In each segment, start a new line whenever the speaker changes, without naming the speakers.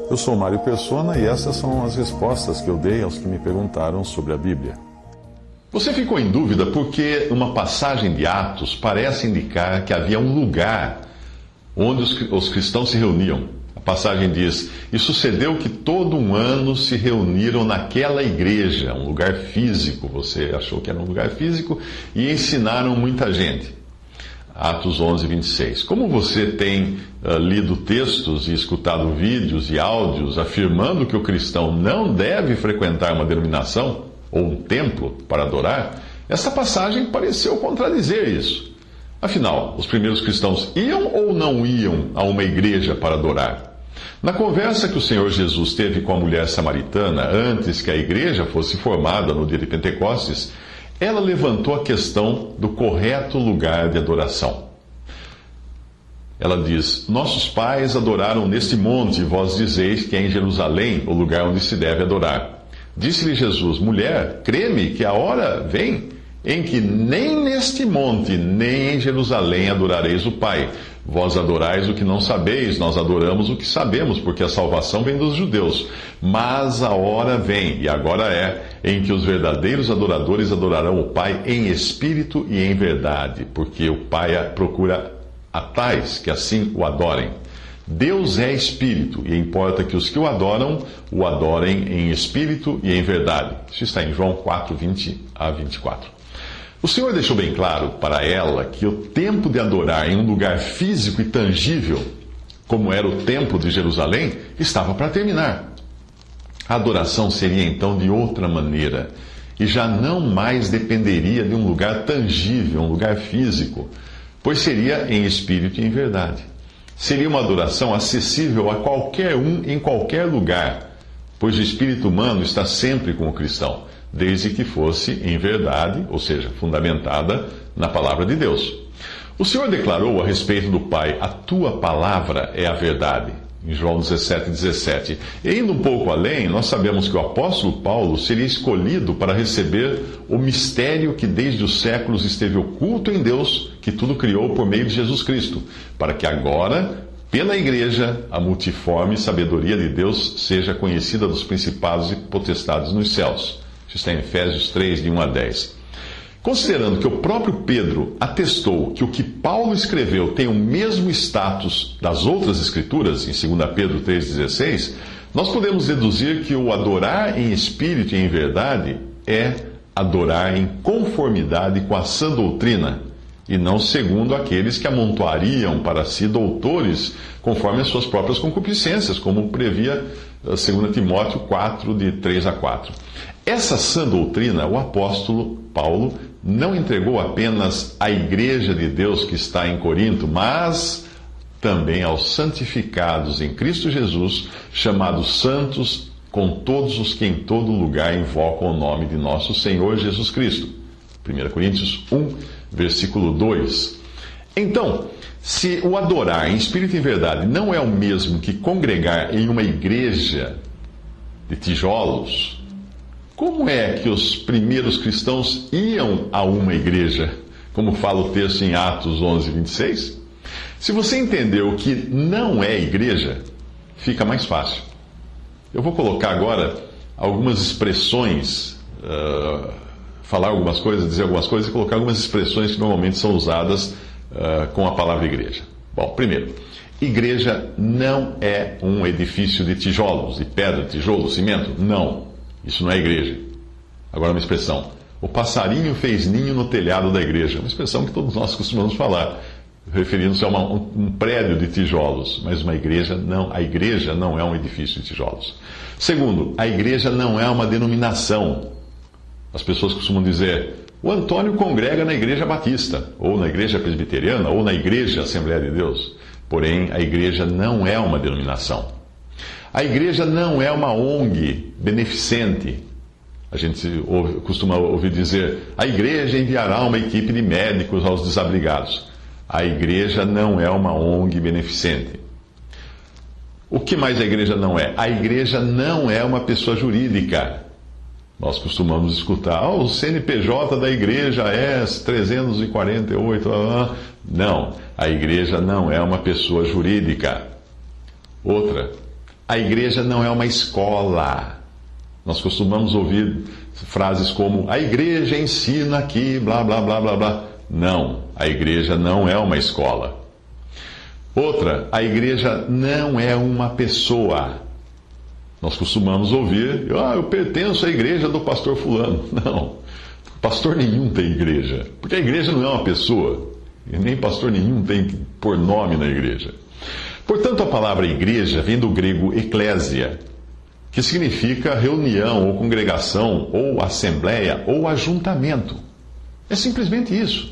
Eu sou Mário Persona e essas são as respostas que eu dei aos que me perguntaram sobre a Bíblia.
Você ficou em dúvida porque uma passagem de Atos parece indicar que havia um lugar onde os cristãos se reuniam. A passagem diz: e sucedeu que todo um ano se reuniram naquela igreja, um lugar físico. Você achou que era um lugar físico e ensinaram muita gente. Atos 11, 26. Como você tem lido textos e escutado vídeos e áudios afirmando que o cristão não deve frequentar uma denominação ou um templo para adorar, essa passagem pareceu contradizer isso. Afinal, os primeiros cristãos iam ou não iam a uma igreja para adorar? Na conversa que o Senhor Jesus teve com a mulher samaritana antes que a igreja fosse formada no dia de Pentecostes, ela levantou a questão do correto lugar de adoração. Ela diz: nossos pais adoraram neste monte, e vós dizeis que é em Jerusalém o lugar onde se deve adorar. Disse-lhe Jesus: mulher, crê-me que a hora vem em que nem neste monte, nem em Jerusalém adorareis o Pai. Vós adorais o que não sabeis, nós adoramos o que sabemos, porque a salvação vem dos judeus. Mas a hora vem, e agora é, em que os verdadeiros adoradores adorarão o Pai em espírito e em verdade, porque o Pai procura a tais que assim o adorem. Deus é espírito, e importa que os que o adorem em espírito e em verdade. Isso está em João 4, 20 a 24. O Senhor deixou bem claro para ela que o tempo de adorar em um lugar físico e tangível, como era o templo de Jerusalém, estava para terminar. A adoração seria então de outra maneira, e já não mais dependeria de um lugar tangível, um lugar físico, pois seria em espírito e em verdade. Seria uma adoração acessível a qualquer um em qualquer lugar, pois o espírito humano está sempre com o cristão, desde que fosse em verdade, ou seja, fundamentada na palavra de Deus. O Senhor declarou a respeito do Pai: a tua palavra é a verdade, em João 17, 17. E indo um pouco além, nós sabemos que o apóstolo Paulo seria escolhido para receber o mistério que desde os séculos esteve oculto em Deus, que tudo criou por meio de Jesus Cristo, para que agora, pela igreja, a multiforme sabedoria de Deus seja conhecida dos principados e potestades nos céus. Isso está em Efésios 3, de 1 a 10. Considerando que o próprio Pedro atestou que o que Paulo escreveu tem o mesmo status das outras escrituras, em 2 Pedro 3,16, nós podemos deduzir que o adorar em espírito e em verdade é adorar em conformidade com a sã doutrina, e não segundo aqueles que amontoariam para si doutores conforme as suas próprias concupiscências, como previa 2 Timóteo 4, de 3 a 4. Essa sã doutrina, o apóstolo Paulo não entregou apenas à igreja de Deus que está em Corinto, mas também aos santificados em Cristo Jesus, chamados santos, com todos os que em todo lugar invocam o nome de nosso Senhor Jesus Cristo. 1 Coríntios 1, versículo 2. Então, se o adorar em espírito e em verdade não é o mesmo que congregar em uma igreja de tijolos, como é que os primeiros cristãos iam a uma igreja, como fala o texto em Atos 11, 26? Se você entendeu o que não é igreja, fica mais fácil. Eu vou colocar agora algumas expressões, falar algumas coisas, dizer algumas coisas e colocar algumas expressões que normalmente são usadas com a palavra igreja. Bom, primeiro, igreja não é um edifício de tijolos, de pedra, tijolo, cimento. Não. Isso não é igreja. Agora, uma expressão: o passarinho fez ninho no telhado da igreja. Uma expressão que todos nós costumamos falar, referindo-se a um prédio de tijolos. Mas a igreja não é um edifício de tijolos. Segundo, a igreja não é uma denominação. As pessoas costumam dizer: o Antônio congrega na igreja batista, ou na igreja presbiteriana, ou na igreja Assembleia de Deus. Porém, a igreja não é uma denominação. A igreja não é uma ONG beneficente. A gente costuma ouvir dizer: a igreja enviará uma equipe de médicos aos desabrigados. A igreja não é uma ONG beneficente. O que mais a igreja não é? A igreja não é uma pessoa jurídica. Nós costumamos escutar: o CNPJ da igreja é 348. Não, a igreja não é uma pessoa jurídica. Outra, a igreja não é uma escola. Nós costumamos ouvir frases como: a igreja ensina aqui, blá, blá, blá, blá, blá. Não, a igreja não é uma escola. Outra, a igreja não é uma pessoa. Nós costumamos ouvir: eu pertenço à igreja do pastor fulano. Não, pastor nenhum tem igreja, porque a igreja não é uma pessoa, e nem pastor nenhum tem que pôr nome na igreja. Portanto, a palavra igreja vem do grego eklésia, que significa reunião, ou congregação, ou assembleia, ou ajuntamento. É simplesmente isso.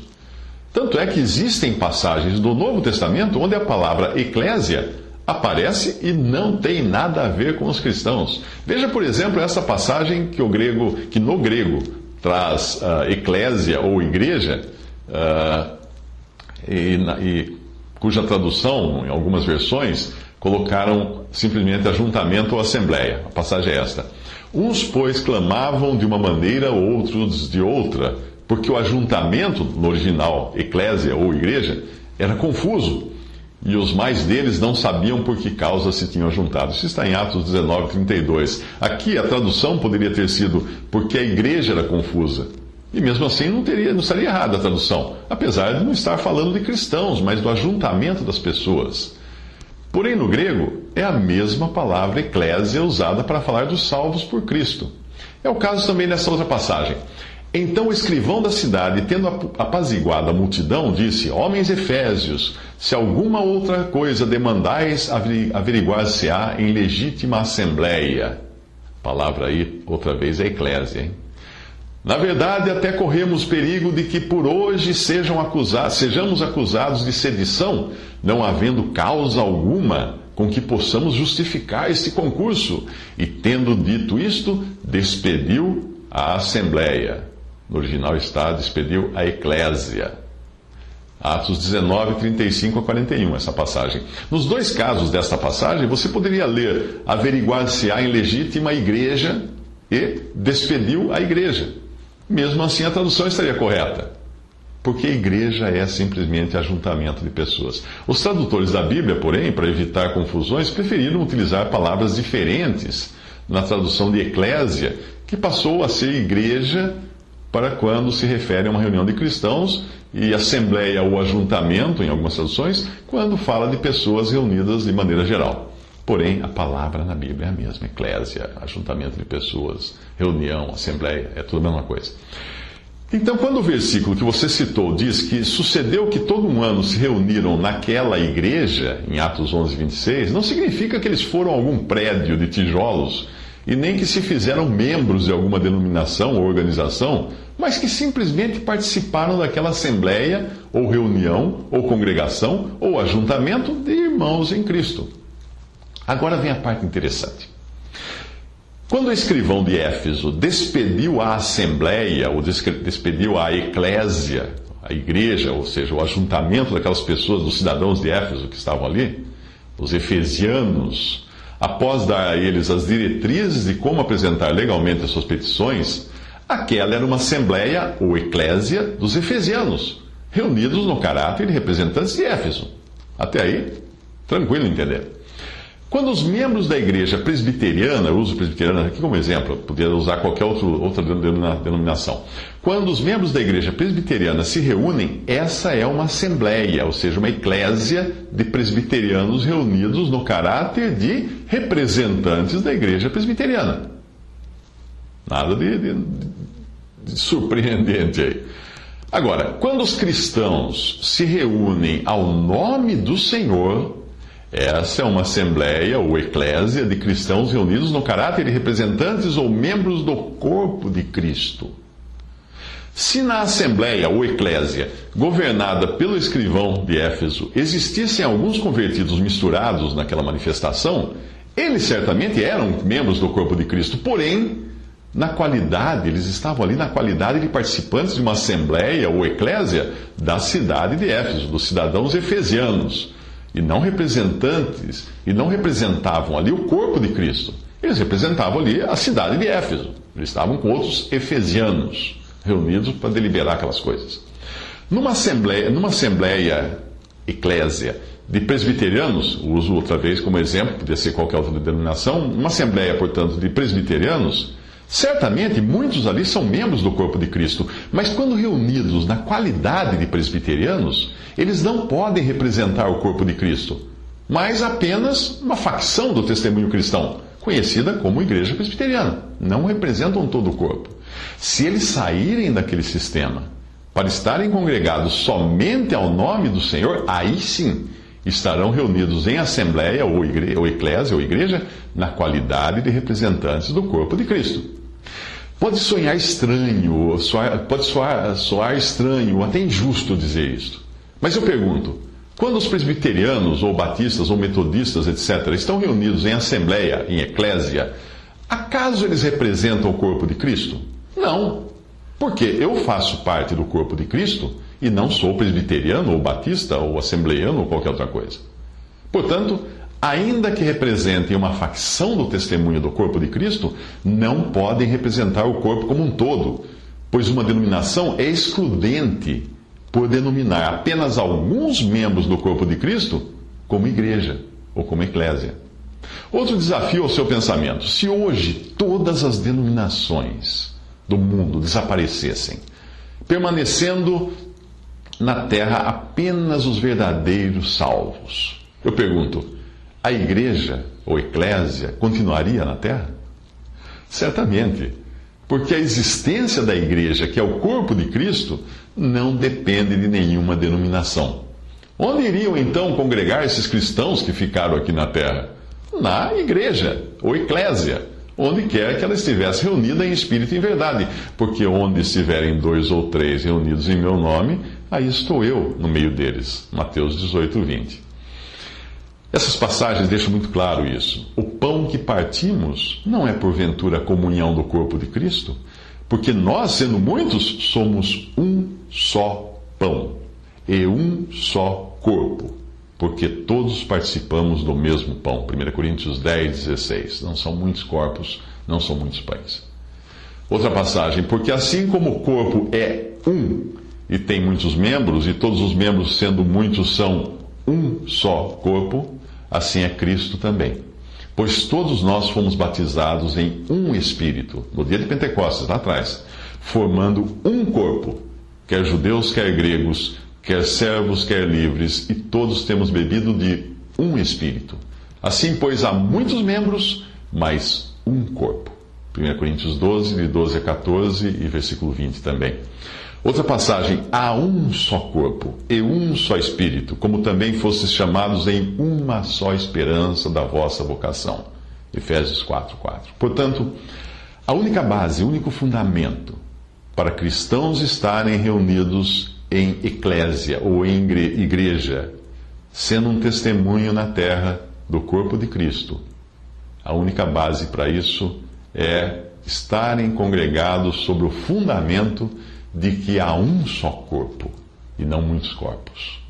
Tanto é que existem passagens do Novo Testamento onde a palavra eclésia aparece e não tem nada a ver com os cristãos. Veja, por exemplo, essa passagem que no grego traz eclésia ou igreja, cuja tradução, em algumas versões, colocaram simplesmente ajuntamento ou assembleia. A passagem é esta: uns, pois, clamavam de uma maneira, outros de outra, porque o ajuntamento, no original, eclésia ou igreja, era confuso, e os mais deles não sabiam por que causa se tinham juntado. Isso está em Atos 19, 32. Aqui a tradução poderia ter sido porque a igreja era confusa. E mesmo assim não estaria errada a tradução, apesar de não estar falando de cristãos, mas do ajuntamento das pessoas. Porém, no grego, é a mesma palavra eclésia usada para falar dos salvos por Cristo. É o caso também nessa outra passagem. Então o escrivão da cidade, tendo apaziguado a multidão, disse: homens efésios, se alguma outra coisa demandais, averiguar-se-á em legítima assembleia. A palavra aí, outra vez, é eclésia, hein? Na verdade, até corremos perigo de que por hoje sejamos acusados de sedição, não havendo causa alguma com que possamos justificar este concurso. E tendo dito isto, despediu a assembleia. No original está: despediu a eclésia. Atos 19, 35 a 41, essa passagem. Nos dois casos desta passagem, você poderia ler: averiguar-se-á em legítima igreja e despediu a igreja. Mesmo assim, a tradução estaria correta, porque a igreja é simplesmente ajuntamento de pessoas. Os tradutores da Bíblia, porém, para evitar confusões, preferiram utilizar palavras diferentes na tradução de eclésia, que passou a ser igreja para quando se refere a uma reunião de cristãos, e assembleia ou ajuntamento, em algumas traduções, quando fala de pessoas reunidas de maneira geral. Porém, a palavra na Bíblia é a mesma: eclésia, ajuntamento de pessoas, reunião, assembleia, é tudo a mesma coisa. Então, quando o versículo que você citou diz que sucedeu que todo um ano se reuniram naquela igreja, em Atos 11, 26, não significa que eles foram a algum prédio de tijolos, e nem que se fizeram membros de alguma denominação ou organização, mas que simplesmente participaram daquela assembleia, ou reunião, ou congregação, ou ajuntamento de irmãos em Cristo. Agora vem a parte interessante. Quando o escrivão de Éfeso despediu a assembleia, ou despediu a eclésia, a igreja, ou seja, o ajuntamento daquelas pessoas, dos cidadãos de Éfeso que estavam ali, os efesianos, após dar a eles as diretrizes de como apresentar legalmente as suas petições, aquela era uma assembleia, ou eclésia, dos efesianos, reunidos no caráter de representantes de Éfeso. Até aí, tranquilo entender. Quando os membros da igreja presbiteriana, eu uso presbiteriana aqui como exemplo, poderia usar qualquer outra denominação. Quando os membros da igreja presbiteriana se reúnem, essa é uma assembleia, ou seja, uma eclésia de presbiterianos reunidos no caráter de representantes da igreja presbiteriana. Nada de surpreendente aí. Agora, quando os cristãos se reúnem ao nome do Senhor, essa é uma assembleia ou eclésia de cristãos reunidos no caráter de representantes ou membros do corpo de Cristo. Se na assembleia ou eclésia, governada pelo escrivão de Éfeso, existissem alguns convertidos misturados naquela manifestação, eles certamente eram membros do corpo de Cristo, porém, eles estavam ali na qualidade de participantes de uma assembleia ou eclésia da cidade de Éfeso, dos cidadãos efesianos. E não representavam ali o corpo de Cristo. Eles representavam ali a cidade de Éfeso. Eles estavam com outros efesianos reunidos para deliberar aquelas coisas. Numa assembleia eclésia de presbiterianos, uso outra vez como exemplo, podia ser qualquer outra denominação, uma assembleia, portanto, de presbiterianos, certamente muitos ali são membros do corpo de Cristo, mas quando reunidos na qualidade de presbiterianos, eles não podem representar o corpo de Cristo, mas apenas uma facção do testemunho cristão, conhecida como Igreja Presbiteriana. Não representam todo o corpo. Se eles saírem daquele sistema para estarem congregados somente ao nome do Senhor, aí sim estarão reunidos em assembleia ou eclésia ou igreja na qualidade de representantes do corpo de Cristo. Pode soar estranho, pode soar estranho, até injusto dizer isso. Mas eu pergunto, quando os presbiterianos, ou batistas, ou metodistas, etc., estão reunidos em assembleia, em eclésia, acaso eles representam o corpo de Cristo? Não. Porque eu faço parte do corpo de Cristo e não sou presbiteriano, ou batista, ou assembleiano, ou qualquer outra coisa. Portanto, ainda que representem uma facção do testemunho do corpo de Cristo, não podem representar o corpo como um todo, pois uma denominação é excludente por denominar apenas alguns membros do corpo de Cristo como igreja ou como eclésia. Outro desafio ao seu pensamento: se hoje todas as denominações do mundo desaparecessem, permanecendo na terra apenas os verdadeiros salvos, eu pergunto, a igreja ou eclésia continuaria na terra? Certamente, porque a existência da igreja, que é o corpo de Cristo, não depende de nenhuma denominação. Onde iriam então congregar esses cristãos que ficaram aqui na terra? Na igreja ou eclésia, onde quer que ela estivesse reunida em espírito e em verdade, porque onde estiverem 2 ou 3 reunidos em meu nome, aí estou eu no meio deles. Mateus 18, 20. Essas passagens deixam muito claro isso. O pão que partimos não é porventura a comunhão do corpo de Cristo, porque nós, sendo muitos, somos um só pão e um só corpo, porque todos participamos do mesmo pão. 1 Coríntios 10, 16. Não são muitos corpos, não são muitos pães. Outra passagem, porque assim como o corpo é um e tem muitos membros, e todos os membros, sendo muitos, são um só corpo, assim é Cristo também. Pois todos nós fomos batizados em um Espírito, no dia de Pentecostes, lá atrás, formando um corpo, quer judeus, quer gregos, quer servos, quer livres, e todos temos bebido de um Espírito. Assim, pois, há muitos membros, mas um corpo. 1 Coríntios 12, de 12 a 14 e versículo 20 também. Outra passagem, há um só corpo e um só Espírito, como também fostes chamados em uma só esperança da vossa vocação. Efésios 4, 4. Portanto, a única base, o único fundamento para cristãos estarem reunidos em eclésia ou em igreja, sendo um testemunho na terra do corpo de Cristo, a única base para isso é estarem congregados sobre o fundamento de que há um só corpo e não muitos corpos.